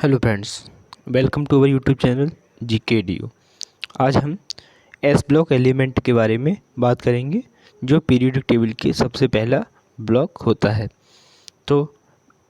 Hello friends, welcome to our YouTube channel GKDU। आज हम S block element के बारे में बात करेंगे, जो पीरियोडिक टेबल के सबसे पहला ब्लॉक होता है। तो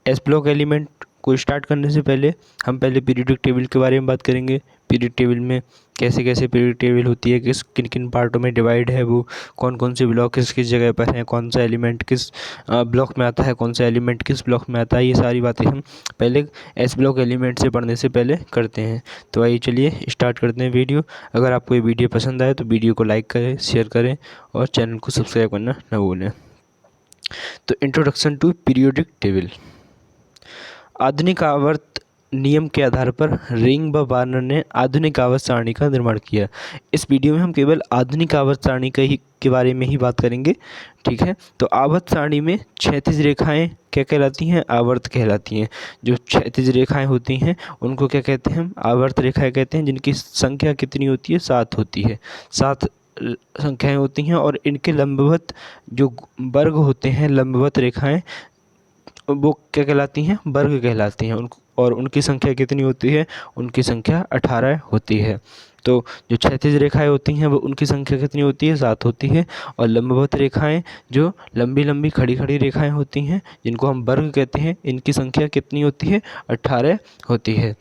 एस ब्लॉक एलिमेंट को स्टार्ट करने से पहले हम पहले पीरियोडिक टेबल के बारे में बात करेंगे। पीरियोडिक टेबल में कैसे कैसे पीरियोडिक टेबल होती है, किस किन किन पार्टों में डिवाइड है, वो कौन कौन से ब्लॉक किस किस जगह पर हैं, कौन सा एलिमेंट किस ब्लॉक में आता है, कौन सा एलिमेंट किस ब्लॉक में आता है, ये सारी बातें हम पहले एस ब्लॉक एलिमेंट से पढ़ने से पहले करते हैं। तो आइए चलिए स्टार्ट करते हैं वीडियो। अगर आपको ये वीडियो पसंद आए तो वीडियो को लाइक करें, शेयर करें और चैनल को सब्सक्राइब करना न भूलें। तो इंट्रोडक्शन टू पीरियोडिक टेबल। आधुनिक आवर्त नियम के आधार पर रिंग व वार्नर ने आधुनिक आवर्त सारणी का निर्माण किया। इस वीडियो में हम केवल आधुनिक आवर्त सारणी के बारे में ही बात करेंगे, ठीक है। तो आवर्त सारणी में क्षैतिज रेखाएं क्या कहलाती हैं? आवर्त कहलाती हैं। जो क्षैतिज रेखाएं होती हैं उनको क्या कहते हैं? हम आवर्त रेखाएं कहते हैं, जिनकी संख्या कितनी होती है? 7 होती है। 7 संख्याएं होती हैं और इनके लंबवत जो वर्ग होते हैं, लंबवत रेखाएं, वो क्या कहलाती हैं? वर्ग कहलाती हैं। और उनकी संख्या कितनी होती है? उनकी संख्या 18 होती है। तो जो क्षैतिज रेखाएं होती हैं वो उनकी संख्या कितनी होती है? 7 होती है। और लंबवत रेखाएं, जो लंबी लंबी खड़ी खड़ी रेखाएं होती हैं, जिनको हम वर्ग कहते हैं, इनकी संख्या कितनी होती है? 18 होती है।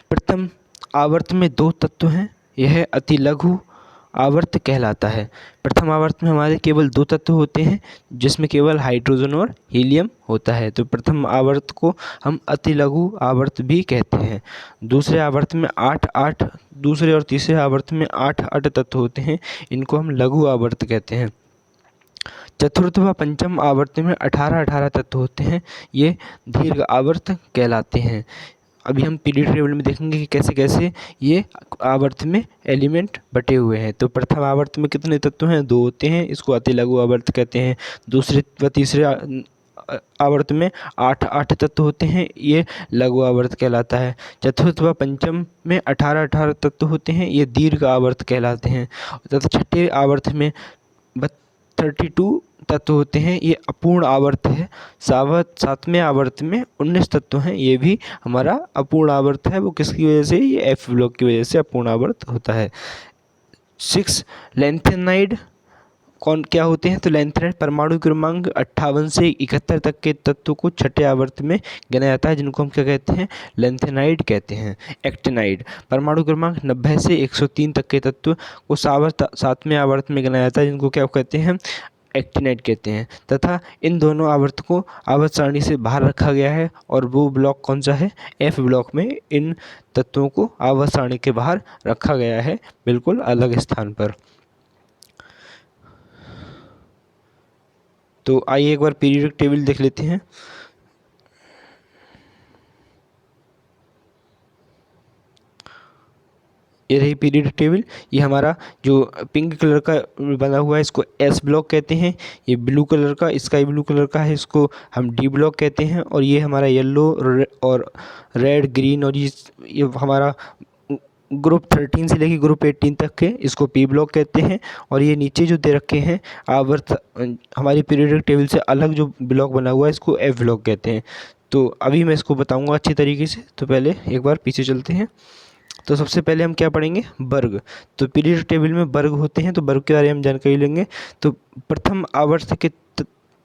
प्रथम आवर्त में 2 तत्व हैं। यह अति लघु आवर्त कहलाता है। प्रथम आवर्त में हमारे केवल 2 तत्व होते हैं, जिसमें केवल हाइड्रोजन और हीलियम होता है। तो प्रथम आवर्त को हम अति लघु आवर्त भी कहते हैं। दूसरे आवर्त में 8 दूसरे और तीसरे आवर्त में 8 तत्व होते हैं, इनको हम लघु आवर्त कहते हैं। चतुर्थ व पंचम आवर्त में 18 तत्व होते हैं, ये दीर्घ आवर्त कहलाते हैं। अभी हम पीरियड टेबल में देखेंगे कि कैसे कैसे ये आवर्त में एलिमेंट बटे हुए हैं। तो प्रथम आवर्त में कितने तत्व हैं? 2 होते हैं, इसको अति लघु आवर्त कहते हैं। दूसरे व तीसरे आवर्त में 8 तत्व होते हैं, ये लघु आवर्त कहलाता है। चतुर्थ व पंचम में 18 तत्व होते हैं, ये दीर्घ आवर्त कहलाते हैं। तथा छठे आवर्त में 32 तत्व होते हैं, ये अपूर्ण आवर्त है। सातवें आवर्त में 19 तत्व हैं, ये भी हमारा अपूर्ण आवर्त है। वो किसकी वजह से? ये एफ ब्लॉक की वजह से अपूर्ण आवर्त होता है। 6 लैंथेनाइड कौन क्या होते हैं? तो लैंथेनाइड परमाणु क्रमांक 58 से 71 तक के तत्व को छठे आवर्त में गिना जाता है, जिनको हम क्या कहते हैं? लैंथेनाइड कहते हैं। एक्टिनाइड परमाणु क्रमांक 90 से 103 तक के तत्व को सातवें आवर्त में गिना जाता है, जिनको क्या कहते हैं? एक्टिनाइड कहते हैं। तथा इन दोनों आवर्त को आवर्त सारणी से बाहर रखा गया है, और वो ब्लॉक कौन सा है? एफ ब्लॉक में इन तत्वों को आवर्त सारणी के बाहर रखा गया है, बिल्कुल अलग स्थान पर। तो आइए एक बार पीरियोडिक टेबल देख लेते हैं। ये रही पीरियोडिक टेबल। ये हमारा जो पिंक कलर का बना हुआ है, इसको एस ब्लॉक कहते हैं। ये ब्लू कलर का, स्काई ब्लू कलर का है, इसको हम डी ब्लॉक कहते हैं। और ये हमारा येलो और रेड, ग्रीन, और ये हमारा ग्रुप 13 से लेकर ग्रुप 18 तक के, इसको पी ब्लॉक कहते हैं। और ये नीचे जो दे रखे हैं आवर्त हमारी पीरियोडिक टेबल से अलग जो ब्लॉक बना हुआ है, इसको एफ ब्लॉक कहते हैं। तो अभी मैं इसको बताऊंगा अच्छी तरीके से। तो पहले एक बार पीछे चलते हैं। तो सबसे पहले हम क्या पढ़ेंगे? वर्ग। तो पीरियोडिक टेबल में वर्ग होते हैं, तो वर्ग के बारे में जानकारी लेंगे। तो प्रथम आवर्त के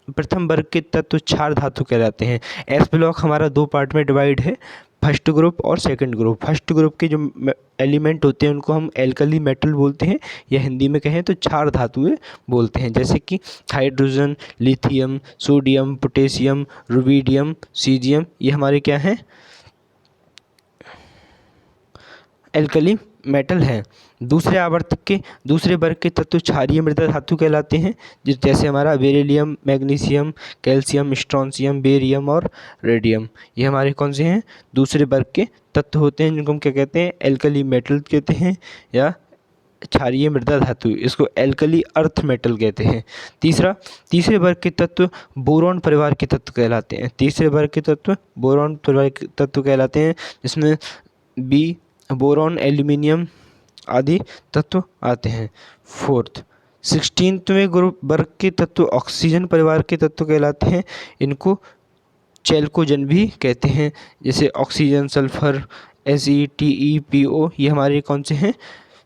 प्रथम वर्ग के तत्व क्षार धातु कहलाते हैं। एस ब्लॉक हमारा 2 पार्ट में डिवाइड है, फर्स्ट ग्रुप और सेकंड ग्रुप। फर्स्ट ग्रुप के जो एलिमेंट होते हैं उनको हम एल्कली मेटल बोलते हैं, या हिंदी में कहें तो क्षार धातुएं बोलते हैं, जैसे कि hydrogen, lithium, sodium, potassium, rubidium, caesium, ये हमारे क्या हैं? एल्कली मेटल है। दूसरे आवर्त के दूसरे वर्ग के तत्व क्षारीय मृदा धातु कहलाते हैं, जैसे हमारा beryllium, magnesium, calcium, strontium, barium और रेडियम। ये हमारे कौन से हैं? दूसरे वर्ग के तत्व होते हैं, जिनको हम क्या कहते हैं? एल्कली मेटल कहते हैं, या क्षारीय मृदा धातु, इसको एल्कली अर्थ मेटल कहते हैं। तीसरे वर्ग के तत्व बोरॉन परिवार के तत्व कहलाते हैं। तीसरे वर्ग के तत्व बोरॉन परिवार के तत्व कहलाते हैं, जिसमें बी, बोरॉन, एल्यूमिनियम आदि तत्व आते हैं। 16वें ग्रुप वर्ग के तत्व ऑक्सीजन परिवार के तत्व कहलाते हैं। इनको चैल्कोजन भी कहते हैं। जैसे ऑक्सीजन, सल्फर, SeTePO, ये हमारे कौन से हैं?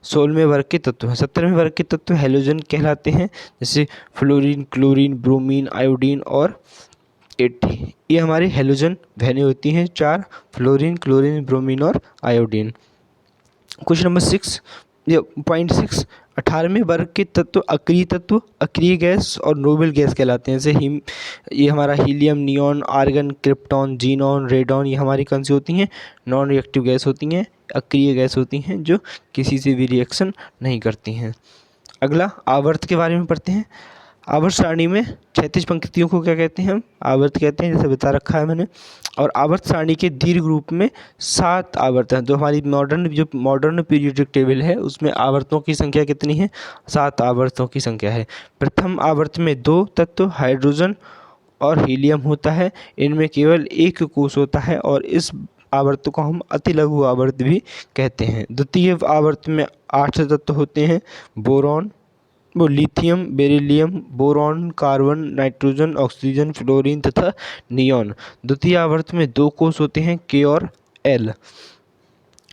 16वें वर्ग के तत्व हैं। 17वें वर्ग के तत्व हैलोजन कहलाते हैं, जैसे फ्लोरीन, क्लोरीन, ब्रोमीन, आयोडीन और 80, ये हमारे हैलोजन वैल्यू होती हैं 4, फ्लोरीन, क्लोरीन, ब्रोमीन और आयोडीन। क्वेश्चन नंबर 6 ये पॉइंट 6, 18वें वर्ग के तत्व अक्रिय तत्व, अक्रिय गैस और नोबल गैस कहलाते हैं। जैसे ये हमारा helium, neon, argon, krypton, xenon, radon, ये हमारी कौन सी होती हैं? नॉन रिएक्टिव गैस होती हैं, अक्रिय गैस होती हैं, जो किसी से भी रिएक्शन नहीं करती हैं। अगला आवर्त के बारे में पढ़ते हैं। आवर्त सारणी में 36 पंक्तियों को क्या कहते हैं? हम आवर्त कहते हैं, जैसे बता रखा है मैंने। और आवर्त सारणी के दीर्घ रूप में 7 आवर्त हैं। जो हमारी मॉडर्न पीरियोडिक टेबल है, उसमें आवर्तों की संख्या कितनी है? 7 आवर्तों की संख्या है। प्रथम आवर्त में 2 तत्व हाइड्रोजन और हीलियम होता है। इनमें केवल एक कोष होता है और इस आवर्त को हम अति लघु आवर्त भी कहते हैं। द्वितीय आवर्त में 8 तत्व होते हैं। Lithium, beryllium, boron, carbon, nitrogen, oxygen, fluorine तथा नियॉन। द्वितीय आवर्त में 2 कोष होते हैं, K और L,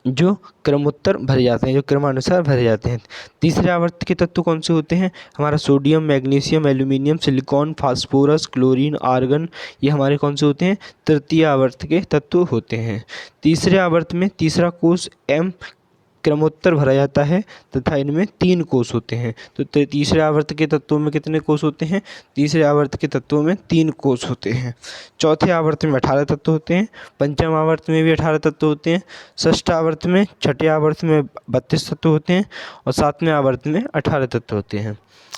जो क्रमोत्तर भरे जाते हैं, जो क्रमानुसार भरे जाते हैं। तीसरे आवर्त के तत्व कौन से होते हैं? हमारा sodium, magnesium, aluminium, silicon, phosphorus, chlorine, argon, ये हमारे कौन से होते हैं? तृतीय आवर्त के तत्व होते हैं। तीसरे आवर्त में तीसरा कोष M क्रमोत्तर भरा जाता है तथा इनमें 3 कोष होते हैं। तो तीसरे आवर्त के तत्वों में कितने कोष होते हैं? तीसरे आवर्त के तत्वों में 3 कोष होते हैं। चौथे आवर्त में 18 तत्व होते हैं। पंचम आवर्त में भी 18 तत्व होते हैं। षष्ठ आवर्त में, छठे आवर्त में 32 तत्व होते हैं और 7वें आवर्त में 18 तत्व होते हैं।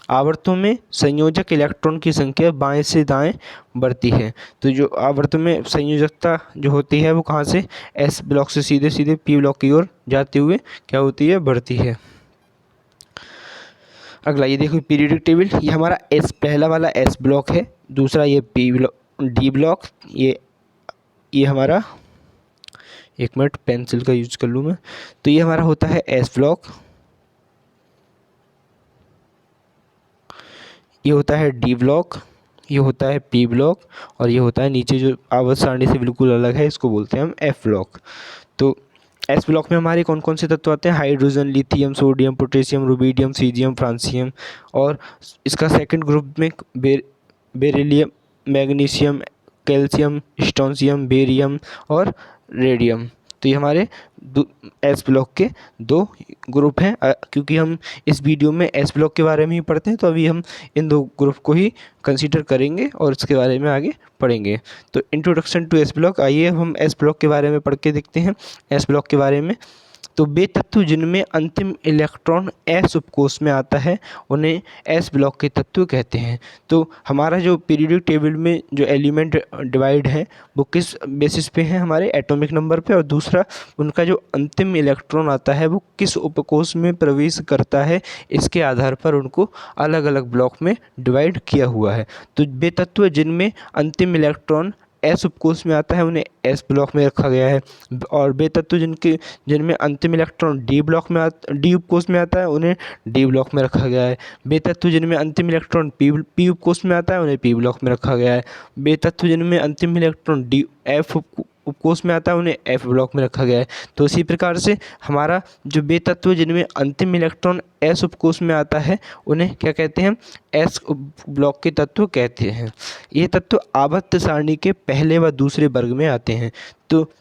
आवर्तों में संयोजक इलेक्ट्रॉन की संख्या बाएं से दाएं बढ़ती है। तो जो आवर्त में संयोजकता जो होती है वो कहाँ से? S ब्लॉक से सीधे सीधे P ब्लॉक की ओर जाते हुए क्या होती है? बढ़ती है। अगला ये देखो पीरियोडिक टेबल, ये हमारा पहला वाला S ब्लॉक है। दूसरा ये D ब्लॉक, ये हमारा, एक मिनट पेंसिल का यूज कर लूँ मैं। तो ये हमारा होता है S ब्लॉक, ये होता है D ब्लॉक, ये होता है P ब्लॉक और ये होता है नीचे जो आवर्त सारणी से बिल्कुल अलग है, इसको बोलते हैं हम F ब्लॉक। तो S ब्लॉक में हमारे कौन कौन से तत्व आते हैं? Hydrogen, lithium, sodium, potassium, rubidium, caesium, francium. और इसका सेकंड ग्रुप में beryllium, magnesium, calcium, strontium, barium और रेडियम। तो ये हमारे S ब्लॉक के 2 ग्रुप हैं। क्योंकि हम इस वीडियो में S ब्लॉक के बारे में ही पढ़ते हैं, तो अभी हम इन 2 ग्रुप को ही कंसीडर करेंगे और इसके बारे में आगे पढ़ेंगे। तो इंट्रोडक्शन टू S ब्लॉक, आइए हम S ब्लॉक के बारे में पढ़ के देखते हैं। S ब्लॉक के बारे में, तो वे तत्व जिनमें अंतिम इलेक्ट्रॉन S उपकोष में आता है उन्हें S ब्लॉक के तत्व कहते हैं। तो हमारा जो पीरियोडिक टेबल में जो एलिमेंट डिवाइड है वो किस बेसिस पे है? हमारे एटॉमिक नंबर पे। और दूसरा, उनका जो अंतिम इलेक्ट्रॉन आता है वो किस उपकोष में प्रवेश करता है, इसके आधार पर उनको अलग अलग ब्लॉक में डिवाइड किया हुआ है। तो वे तत्व जिनमें अंतिम इलेक्ट्रॉन S उपकोष में आता है उन्हें S ब्लॉक में रखा गया है। और वे तत्व जिनमें अंतिम इलेक्ट्रॉन D उपकोष में आता है उन्हें D ब्लॉक में रखा गया है। वे तत्व जिनमें अंतिम इलेक्ट्रॉन P उपकोष में आता है उन्हें P ब्लॉक में रखा गया है। वे तत्व जिनमें अंतिम इलेक्ट्रॉन F उपकोष में आता है उन्हें F ब्लॉक में रखा गया है। तो इसी प्रकार से हमारा जो वे तत्व जिनमें अंतिम इलेक्ट्रॉन S उपकोष में आता है उन्हें क्या कहते हैं? S ब्लॉक के तत्व कहते हैं। ये तत्व आवर्त सारणी के पहले व दूसरे वर्ग में आते हैं। तो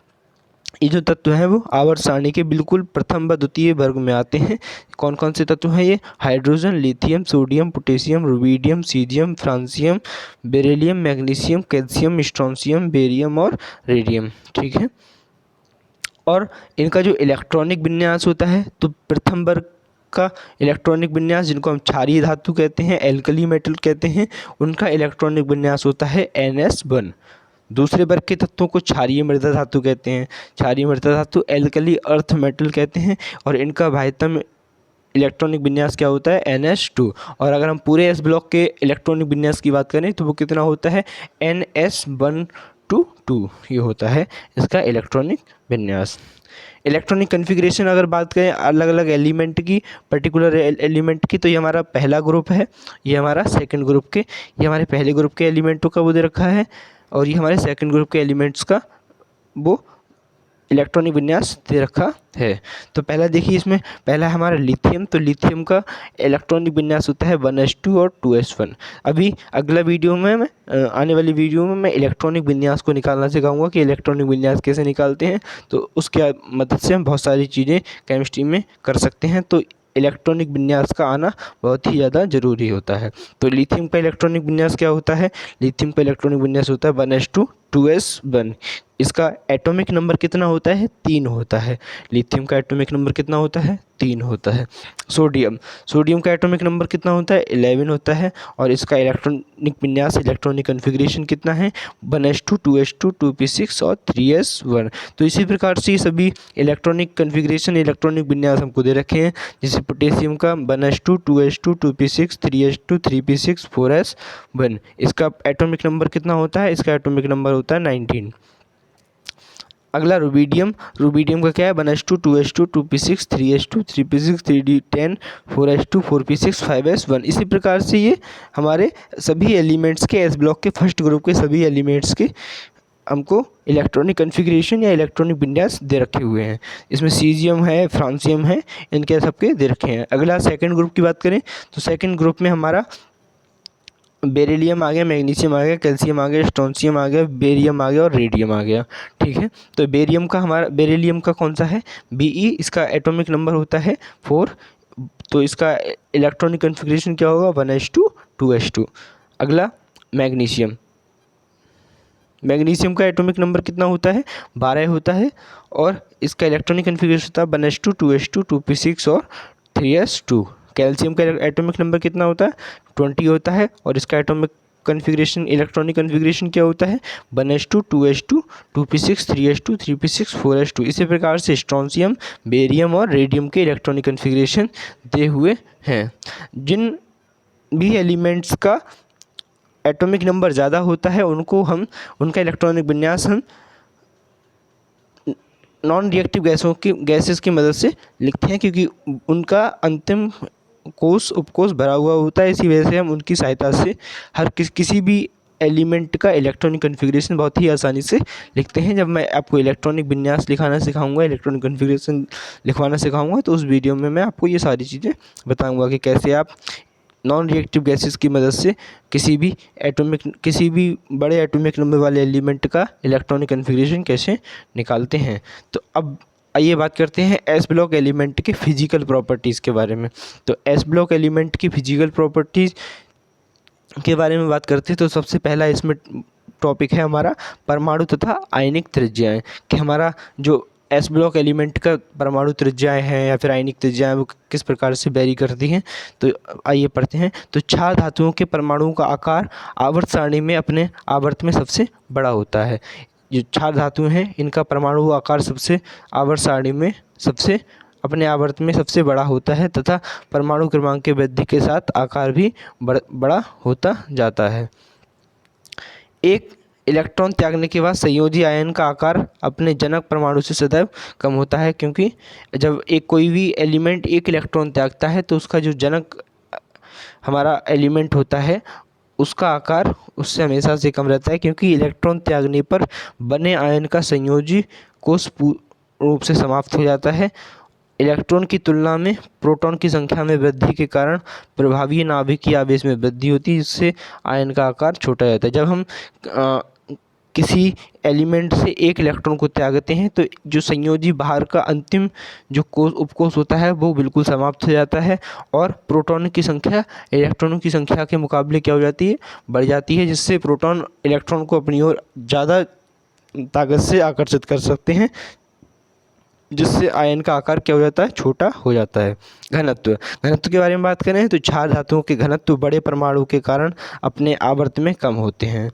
ये जो तत्व हैं वो आवर्त सारणी के बिल्कुल प्रथम व द्वितीय वर्ग में आते हैं। कौन कौन से तत्व हैं ये? Hydrogen, lithium, sodium, potassium, rubidium, caesium, francium, beryllium, magnesium, calcium, strontium, barium और रेडियम। ठीक है। और इनका जो इलेक्ट्रॉनिक विन्यास होता है, तो प्रथम वर्ग का इलेक्ट्रॉनिक विन्यास, जिनको हम क्षारीय धातु कहते हैं, एल्कली मेटल कहते हैं, उनका इलेक्ट्रॉनिक विन्यास होता है NS1। दूसरे वर्ग के तत्वों को क्षारीय मृदा धातु कहते हैं। क्षारीय मृदा धातु एल्कली अर्थ मेटल कहते हैं और इनका बाह्यतम इलेक्ट्रॉनिक विन्यास क्या होता है? NS2। और अगर हम पूरे S ब्लॉक के इलेक्ट्रॉनिक विन्यास की बात करें तो वो कितना होता है? NS122 ये होता है इसका इलेक्ट्रॉनिक विन्यास। इलेक्ट्रॉनिक कन्फिग्रेशन अगर बात करें अलग अलग एलिमेंट की, पर्टिकुलर एलिमेंट की, तो ये हमारा पहला ग्रुप है, ये हमारा सेकंड ग्रुप के, ये हमारे पहले ग्रुप के एलिमेंटों का वो दे रखा है और ये हमारे सेकंड ग्रुप के एलिमेंट्स का वो इलेक्ट्रॉनिक विन्यास दे रखा है। तो पहला देखिए, इसमें पहला है हमारा लिथियम। तो लिथियम का इलेक्ट्रॉनिक विन्यास होता है 1s2 और 2s1। अभी अगला वीडियो में मैं आने वाली वीडियो में मैं इलेक्ट्रॉनिक विन्यास को निकालना सिखाऊंगा कि इलेक्ट्रॉनिक विन्यास कैसे निकालते हैं। तो उसके मदद से हम बहुत सारी चीज़ें केमिस्ट्री में कर सकते हैं। तो इलेक्ट्रॉनिक विन्यास का आना बहुत ही ज़्यादा ज़रूरी होता है। तो लिथियम का इलेक्ट्रॉनिक विन्यास क्या होता है? लिथियम का इलेक्ट्रॉनिक विन्यास होता है 1s2 2s1। इसका एटॉमिक नंबर कितना होता है? 3 होता है। लिथियम का एटॉमिक नंबर कितना होता है? 3 होता है। सोडियम का एटॉमिक नंबर कितना होता है? 11 होता है। और इसका इलेक्ट्रॉनिक विन्यास, इलेक्ट्रॉनिक कन्फिग्रेशन कितना है? 1s2 2s2 2p6 और 3s1। तो इसी प्रकार से सभी इलेक्ट्रॉनिक कन्फिग्रेशन, इलेक्ट्रॉनिक विन्यास हमको दे रखे हैं। जैसे पोटेशियम का 1s2 2s2 2p6 3s2 3p6 4s1। इसका एटॉमिक नंबर कितना होता है? इसका एटॉमिक नंबर होता है 19। अगला रुबीडियम का क्या है? 1s2 2s2 2p6 3s2 3p6 3d10 4s2 4p6 5s1। इसी प्रकार से ये हमारे सभी एलिमेंट्स के एस ब्लॉक के फर्स्ट ग्रुप के सभी एलिमेंट्स के हमको इलेक्ट्रॉनिक कन्फिग्रेशन या इलेक्ट्रॉनिक विन्यास दे रखे हुए हैं। इसमें सीजियम है, फ्रांसियम है, इनके सबके दे रखे हैं। अगला सेकंड ग्रुप की बात करें तो सेकंड ग्रुप में हमारा बेरिलियम आ गया, मैग्नीशियम आ गया, कैल्शियम आ गया, स्ट्रोंशियम आ गया, बेरियम आ गया और रेडियम आ गया। ठीक है। तो बेरिलियम का कौन सा है? Be। इसका एटॉमिक नंबर होता है 4। तो इसका इलेक्ट्रॉनिक कन्फिग्रेशन क्या होगा? 1s2 2s2। अगला मैग्नीशियम का एटॉमिक नंबर कितना होता है? 12 होता है। और इसका इलेक्ट्रॉनिक कन्फिग्रेशन होता है 1s2 2s2 2p6 और 3s2। कैल्शियम का एटॉमिक नंबर कितना होता है? 20 होता है। और इसका एटॉमिक कन्फिग्रेशन, इलेक्ट्रॉनिक कन्फिग्रेशन क्या होता है? 1s2 2s2 2p6 3s2 3p6 4s2। इसी प्रकार से स्ट्रोंशियम, बेरियम और रेडियम के इलेक्ट्रॉनिक कन्फिग्रेशन दे हुए हैं। जिन भी एलिमेंट्स का एटॉमिक नंबर ज़्यादा होता है उनका इलेक्ट्रॉनिक विन्यास हम नॉन रिएक्टिव गैसेस की मदद से लिखते हैं, क्योंकि उनका अंतिम कोष उपकोष भरा हुआ होता है। इसी वजह से हम उनकी सहायता से किसी भी एलिमेंट का इलेक्ट्रॉनिक कन्फिग्रेशन बहुत ही आसानी से लिखते हैं। जब मैं आपको इलेक्ट्रॉनिक विन्यास लिखाना सिखाऊंगा, इलेक्ट्रॉनिक कन्फिग्रेशन लिखवाना सिखाऊंगा, तो उस वीडियो में मैं आपको ये सारी चीज़ें बताऊंगा कि कैसे आप नॉन रिएक्टिव गैसेस की मदद से किसी भी बड़े एटॉमिक नंबर वाले एलिमेंट का इलेक्ट्रॉनिक कन्फिग्रेशन कैसे निकालते हैं। तो अब आइए बात करते हैं एस ब्लॉक एलिमेंट के फिजिकल प्रॉपर्टीज़ के बारे में। तो एस ब्लॉक एलिमेंट की फिजिकल प्रॉपर्टीज़ के बारे में बात करते हैं तो सबसे पहला इसमें टॉपिक है हमारा परमाणु तथा आयनिक त्रिज्याएँ, कि हमारा जो एस ब्लॉक एलिमेंट का परमाणु त्रिज्याएँ हैं या फिर आयनिक त्रिज्याएँ वो किस प्रकार से वेरी करती हैं। तो आइए पढ़ते हैं। तो क्षार धातुओं के परमाणुओं का आकार आवर्त सारणी में अपने आवर्त में सबसे बड़ा होता है। जो क्षार धातु हैं इनका परमाणु आकार आवर्त सारणी में अपने आवर्त में सबसे बड़ा होता है तथा परमाणु क्रमांक के वृद्धि के साथ आकार भी बड़ा होता जाता है। एक इलेक्ट्रॉन त्यागने के बाद संयोजी आयन का आकार अपने जनक परमाणु से सदैव कम होता है, क्योंकि जब कोई भी एलिमेंट एक इलेक्ट्रॉन त्यागता है तो उसका जो जनक हमारा एलिमेंट होता है उसका आकार उससे हमेशा से कम रहता है, क्योंकि इलेक्ट्रॉन त्यागने पर बने आयन का संयोजी कोष पूर्ण रूप से समाप्त हो जाता है। इलेक्ट्रॉन की तुलना में प्रोटॉन की संख्या में वृद्धि के कारण प्रभावी नाभिकीय आवेश में वृद्धि होती है, जिससे आयन का आकार छोटा रहता है। जब हम किसी एलिमेंट से एक इलेक्ट्रॉन को त्यागते हैं तो जो संयोजी बाहर का अंतिम जो उपकोष होता है वो बिल्कुल समाप्त हो जाता है और प्रोटॉन की संख्या इलेक्ट्रॉनों की संख्या के मुकाबले क्या हो जाती है? बढ़ जाती है, जिससे प्रोटॉन इलेक्ट्रॉन को अपनी ओर ज़्यादा ताकत से आकर्षित कर सकते हैं, जिससे आयन का आकार क्या हो जाता है? छोटा हो जाता है। घनत्व के बारे में बात करें तो क्षार धातुओं के घनत्व बड़े परमाणु के कारण अपने आवर्त में कम होते हैं।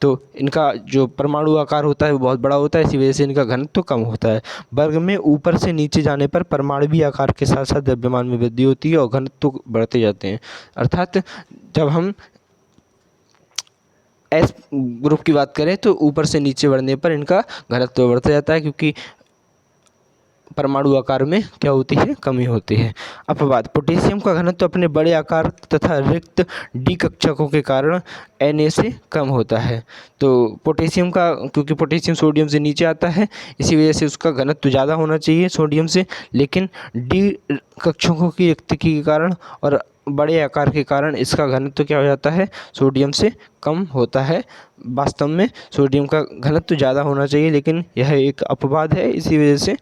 तो इनका जो परमाणु आकार होता है वो बहुत बड़ा होता है, इसी वजह से इनका घनत्व कम होता है। वर्ग में ऊपर से नीचे जाने पर परमाणुवीय आकार के साथ साथ द्रव्यमान में वृद्धि होती है और घनत्व बढ़ते जाते हैं। अर्थात जब हम एस ग्रुप की बात करें तो ऊपर से नीचे बढ़ने पर इनका घनत्व बढ़ता जाता है, क्योंकि परमाणु आकार में क्या होती है, कमी होती है। अपवाद, पोटेशियम का घनत्व अपने बड़े आकार तथा रिक्त डी कक्षकों के कारण Na से कम होता है। तो पोटेशियम का, क्योंकि पोटेशियम सोडियम से नीचे आता है, इसी वजह से उसका घनत्व ज़्यादा होना चाहिए सोडियम से, लेकिन डी कक्षकों की रिक्ति के कारण और बड़े आकार के कारण इसका घनत्व क्या हो जाता है, सोडियम से कम होता है। वास्तव में सोडियम का घनत्व ज़्यादा होना चाहिए, लेकिन यह एक अपवाद है, इसी वजह से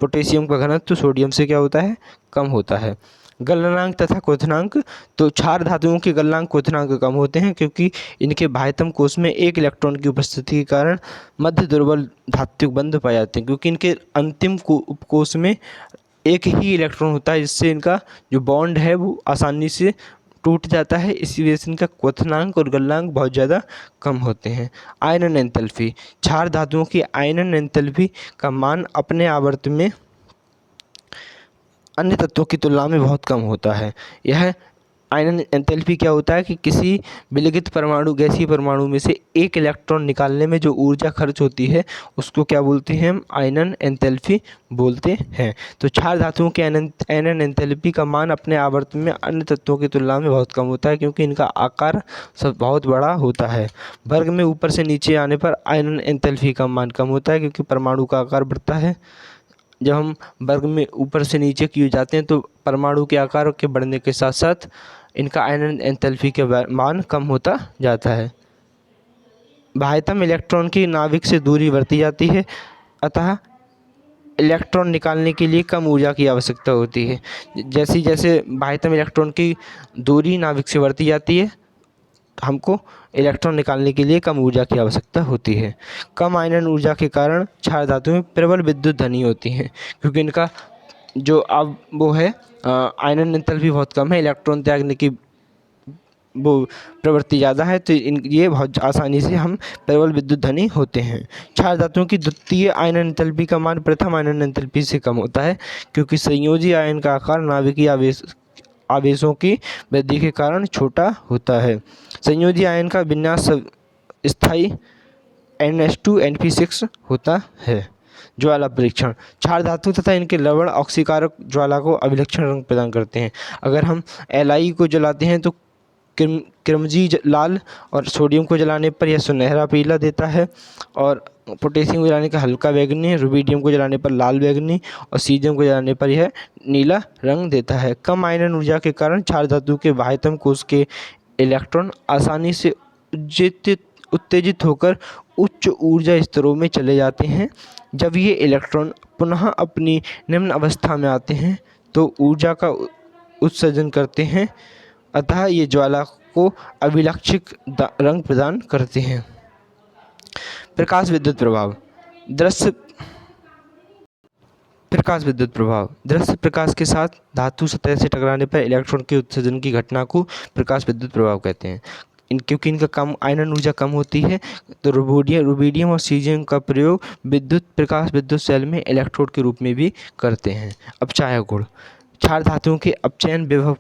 पोटेशियम का घनत्व सोडियम से क्या होता है, कम होता है। गलनांक तथा क्वथनांक, तो क्षार धातुओं के गलनांक क्वथनांक कम होते हैं क्योंकि इनके बाह्यतम कोश में एक इलेक्ट्रॉन की उपस्थिति के कारण मध्य दुर्बल धात्विक बंध पाए जाते हैं, क्योंकि इनके अंतिम उपकोश में एक ही इलेक्ट्रॉन होता है, जिससे इनका जो बॉन्ड है वो आसानी से टूट जाता है, इसी वजह से इनका क्वथनांक और गलनांक बहुत ज़्यादा कम होते हैं। आयनन एंथैल्पी, क्षार धातुओं की आयनन एंथैल्पी का मान अपने आवर्त में अन्य तत्वों की तुलना में बहुत कम होता है। यह आयनन एंथैल्पी क्या होता है कि किसी विलगित परमाणु, गैसीय परमाणु में से एक इलेक्ट्रॉन निकालने में जो ऊर्जा खर्च होती है उसको क्या बोलते हैं हम, आयनन एंथैल्पी बोलते हैं। तो क्षार धातुओं के आयनन एंथैल्पी का मान अपने आवर्त में अन्य तत्वों की तुलना में बहुत कम होता है, क्योंकि इनका आकार सब बहुत बड़ा होता है। वर्ग में ऊपर से नीचे आने पर आयनन एंथैल्पी का मान कम होता है, क्योंकि परमाणु का आकार बढ़ता है। जब हम वर्ग में ऊपर से नीचे किए जाते हैं तो परमाणु के आकार के बढ़ने के साथ साथ इनका आयनन एंथैल्पी के मान कम होता जाता है। बाह्यतम इलेक्ट्रॉन की नाभिक से दूरी बढ़ती जाती है, अतः इलेक्ट्रॉन निकालने के लिए कम ऊर्जा की आवश्यकता होती है। जैसे जैसे बाह्यतम इलेक्ट्रॉन की दूरी नाभिक से बढ़ती जाती है, हमको इलेक्ट्रॉन निकालने के लिए कम ऊर्जा की आवश्यकता होती है। कम आयनन ऊर्जा के कारण क्षार धातुएं प्रबल विद्युत धनी होती हैं, क्योंकि इनका जो अब वो है आयनन एंथैल्पी बहुत कम है, इलेक्ट्रॉन त्यागने की वो प्रवृत्ति ज़्यादा है, तो ये बहुत आसानी से हम प्रबल विद्युत धनी होते हैं। क्षार धातुओं की द्वितीय आयनन एंथैल्पी का मान प्रथम आयनन एंथैल्पी से कम होता है, क्योंकि संयोजी आयन का आकार नाभिकीय आवेशों की वृद्धि के कारण छोटा होता है। संयोजी आयन का विन्यास स्थायी NH2 NP6 होता है। ज्वाला परीक्षण, क्षार धातु तथा इनके लवण ऑक्सीकारक ज्वाला को अभिलक्षण रंग प्रदान करते हैं। अगर हम Li को जलाते हैं तो किरमजी लाल, और सोडियम को जलाने पर यह सुनहरा पीला देता है, और पोटेशियम को जलाने का हल्का बैगनी, रुबिडियम को जलाने पर लाल बैगनी, और सीजियम को जलाने पर यह नीला रंग देता है। कम आयनन ऊर्जा के कारण क्षार धातु के बाह्यतम कोश के इलेक्ट्रॉन आसानी से उत्तेजित होकर उच्च ऊर्जा स्तरों में चले जाते हैं। जब ये इलेक्ट्रॉन पुनः अपनी निम्न अवस्था में आते हैं तो ऊर्जा का उत्सर्जन करते हैं, अतः ये ज्वाला को अभिलक्षित रंग प्रदान करते हैं। प्रकाश विद्युत प्रभाव, दृश्य प्रकाश के साथ धातु सतह से टकराने पर इलेक्ट्रॉन के उत्सर्जन की घटना को प्रकाश विद्युत प्रभाव कहते हैं। क्योंकि इनका कम आयनन ऊर्जा कम होती है, तो रुबिडियम और सीजियम का प्रयोग प्रकाश विद्युत सेल में इलेक्ट्रोड के रूप में भी करते हैं। अपचायक गुण, क्षार धातुओं के अपचयन विभव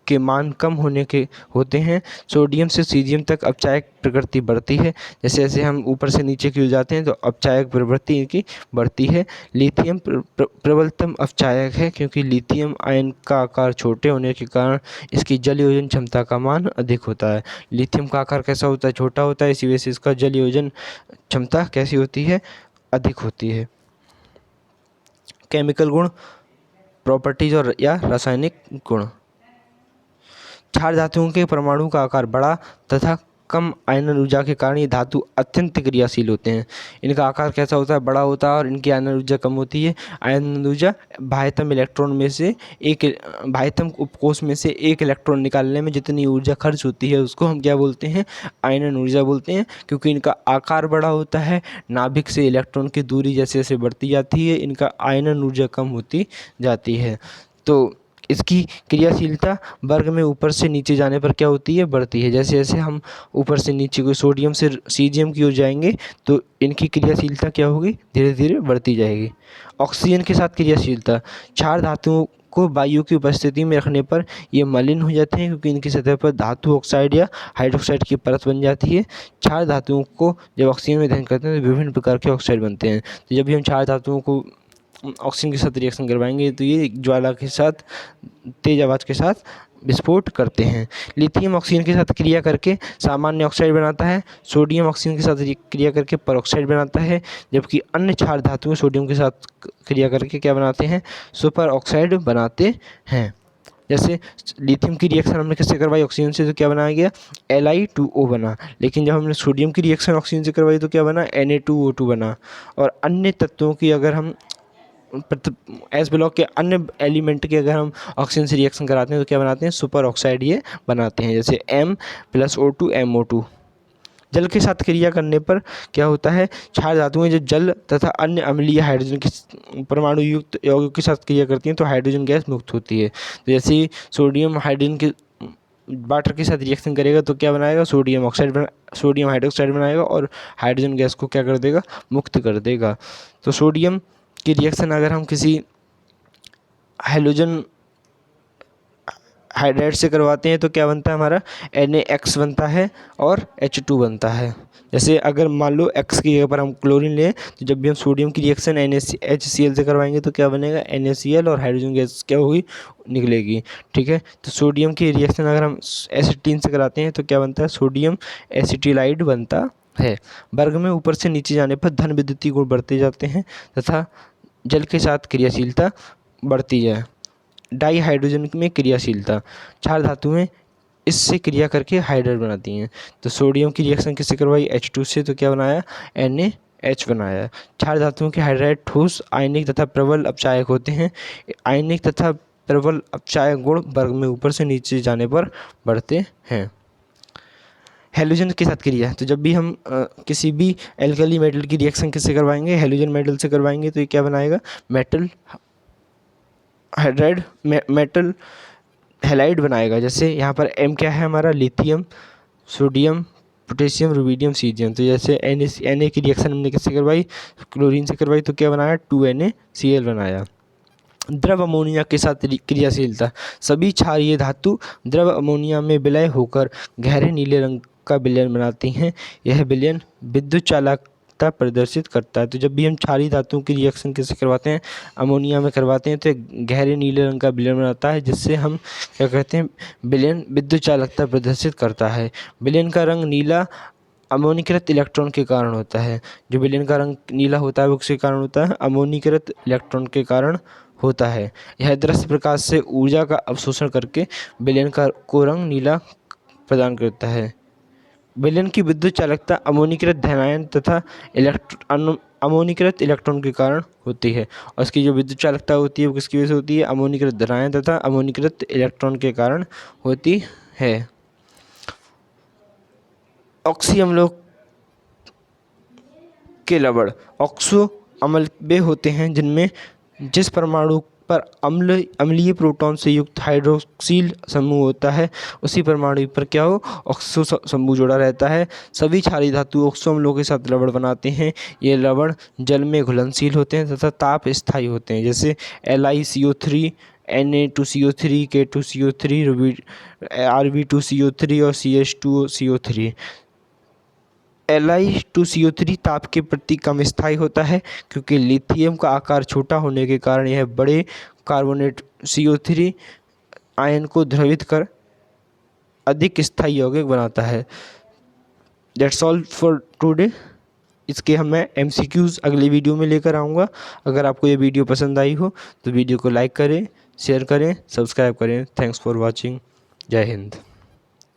के मान कम होने के होते हैं। सोडियम से सीजियम तक अपचायक प्रकृति बढ़ती है। जैसे जैसे हम ऊपर से नीचे की ओर जाते हैं तो अपचायक प्रवृत्ति इनकी बढ़ती है। लिथियम प्रबलतम अपचायक है, क्योंकि लिथियम आयन का आकार छोटे होने के कारण इसकी जल योजन क्षमता का मान अधिक होता है। लिथियम का आकार कैसा होता है, छोटा होता है, इसी वजह से इसका जल योजन क्षमता कैसी होती है, अधिक होती है। केमिकल गुण, प्रॉपर्टीज और या रासायनिक गुण, क्षार धातुओं के परमाणु का आकार बड़ा तथा कम आयनन ऊर्जा के कारण ये धातु अत्यंत क्रियाशील होते हैं। इनका आकार कैसा होता है, बड़ा होता है, और इनकी आयनन ऊर्जा कम होती है। आयनन ऊर्जा बाह्यतम उपकोश में से एक इलेक्ट्रॉन निकालने में जितनी ऊर्जा खर्च होती है उसको हम क्या बोलते हैं, आयनन ऊर्जा बोलते हैं। क्योंकि इनका आकार बड़ा होता है, नाभिक से इलेक्ट्रॉन की दूरी जैसे जैसे बढ़ती जाती है इनका आयनन ऊर्जा कम होती जाती है। तो इसकी क्रियाशीलता वर्ग में ऊपर से नीचे जाने पर क्या होती है, बढ़ती है। जैसे जैसे हम ऊपर से नीचे को सोडियम से सीजियम की ओर जाएंगे तो इनकी क्रियाशीलता क्या होगी, धीरे धीरे बढ़ती जाएगी। ऑक्सीजन के साथ क्रियाशीलता, क्षार धातुओं को वायु की उपस्थिति में रखने पर ये मलिन हो जाते हैं, क्योंकि इनकी सतह पर धातु ऑक्साइड या हाइड्रोक्साइड की परत बन जाती है। क्षार धातुओं को जब ऑक्सीजन में दहन करते हैं तो विभिन्न प्रकार के ऑक्साइड बनते हैं। तो जब भी हम क्षार धातुओं को ऑक्सीजन के साथ रिएक्शन करवाएंगे तो ये ज्वाला के साथ तेज आवाज़ के साथ विस्फोट करते हैं। लिथियम ऑक्सीजन के साथ क्रिया करके सामान्य ऑक्साइड बनाता है, सोडियम ऑक्सीजन के साथ क्रिया करके परऑक्साइड बनाता है, जबकि अन्य क्षार धातुएं सोडियम के साथ क्रिया करके क्या बनाते हैं, सुपर ऑक्साइड बनाते हैं। जैसे लिथियम की रिएक्शन हमने किससे करवाई, ऑक्सीजन से, तो क्या बनाया गया, Li2O बना। लेकिन जब हमने सोडियम की रिएक्शन ऑक्सीजन से करवाई तो क्या बना, Na2O2 बना। और अन्य तत्वों की अगर हम एस ब्लॉक के अन्य एलिमेंट के अगर हम ऑक्सीजन से रिएक्शन कराते हैं तो क्या बनाते हैं, सुपर ऑक्साइड ये बनाते हैं। जैसे M+O2 MO2। जल के साथ क्रिया करने पर क्या होता है, क्षार धातुएं जो जल तथा अन्य अम्लीय हाइड्रोजन के परमाणु युक्त यौगिकों के साथ क्रिया करती हैं तो हाइड्रोजन गैस मुक्त होती है। तो जैसे ही सोडियम हाइड्रोजन के वाटर के साथ रिएक्शन करेगा तो क्या बनाएगा, सोडियम हाइड्रोक्साइड बनाएगा और हाइड्रोजन गैस को क्या कर देगा, मुक्त कर देगा। तो सोडियम की रिएक्शन अगर हम किसी हैलोजन हाइड्राइड से करवाते हैं तो क्या बनता है, हमारा NaX बनता है और H2 बनता है। जैसे अगर मान लो X की जगह पर हम क्लोरीन लें तो जब भी हम सोडियम की रिएक्शन HCl से करवाएंगे तो क्या बनेगा, NaCl और हाइड्रोजन गैस क्या होगी, निकलेगी। ठीक है, तो सोडियम की रिएक्शन अगर हम एसिटीन से कराते हैं तो क्या बनता है, सोडियम एसिटिलाइड बनता है। वर्ग में ऊपर से नीचे जाने पर धन विद्युतीय गुण बढ़ते जाते हैं तथा जल के साथ क्रियाशीलता बढ़ती है। डाई हाइड्रोजन में क्रियाशीलता, क्षार धातुएं इससे क्रिया करके हाइड्राइड बनाती हैं। तो सोडियम की रिएक्शन किससे करवाई, H2 से, तो क्या बनाया, NaH बनाया। क्षार धातुओं के हाइड्राइड ठोस, आयनिक तथा प्रबल अपचायक होते हैं। आयनिक तथा प्रबल अपचायक गुण वर्ग में ऊपर से नीचे जाने पर बढ़ते हैं। हेलोजन के साथ क्रिया, तो जब भी हम किसी भी एल्कली मेटल की रिएक्शन किससे करवाएंगे, हेलोजन मेटल से करवाएंगे तो ये क्या बनाएगा, मेटल हाइड्राइड मेटल हैलाइड बनाएगा। जैसे यहाँ पर M क्या है हमारा, lithium, sodium, potassium, rubidium, caesium. तो जैसे Na की रिएक्शन हमने किससे करवाई, क्लोरीन से करवाई तो क्या बनाया, 2NaCl बनाया। द्रव अमोनिया के साथ क्रियाशीलता, सभी क्षारीय धातु द्रव अमोनिया में विलय होकर गहरे नीले रंग का विलयन बनाती हैं। यह विलयन विद्युत चालकता प्रदर्शित करता है। तो जब भी हम क्षारीय धातुओं की रिएक्शन किससे करवाते हैं, अमोनिया में करवाते हैं तो गहरे नीले रंग का विलयन बनाता है, जिससे हम क्या कहते हैं, विलयन विद्युत चालकता प्रदर्शित करता है। विलयन का रंग नीला अमोनीकृत इलेक्ट्रॉन के कारण होता है। जो विलयन का रंग नीला होता है वो किसके कारण होता है, अमोनीकृत इलेक्ट्रॉन के कारण होता है। यह दृश्य प्रकाश से ऊर्जा का अवशोषण करके विलयन को रंग नीला प्रदान करता है। विलयन की विद्युत चालकता अमोनीकृत धनायन तथा अमोनीकृत इलेक्ट्रॉन के कारण होती है। और इसकी जो विद्युत चालकता होती है वो किसकी वजह से होती है, अमोनीकृत धनायन तथा अमोनीकृत इलेक्ट्रॉन के कारण होती है। ऑक्सी अम्लों के लवण ऑक्सो अम्लबे होते हैं, जिनमें जिस परमाणु पर अम्लीय प्रोटॉन से युक्त हाइड्रोक्सिल समूह होता है उसी परमाणु पर क्या हो, ऑक्सो समूह जुड़ा रहता है। सभी क्षारीय धातु ऑक्सो अम्लों के साथ लवण बनाते हैं। ये लवण जल में घुलनशील होते हैं तथा ताप स्थायी होते हैं। जैसे LiCO3, Na2CO3, K2CO3, Rb2CO3 और CH2CO3। Li2CO3 ताप के प्रति कम स्थायी होता है क्योंकि लिथियम का आकार छोटा होने के कारण यह बड़े कार्बोनेट CO3 आयन को द्रवित कर अधिक स्थायी यौगिक बनाता है। That's all for today. इसके मैं MCQs अगले वीडियो में लेकर आऊँगा। अगर आपको ये वीडियो पसंद आई हो तो वीडियो को लाइक करें, शेयर करें, सब्सक्राइब करें। Thanks for watching. जय हिंद।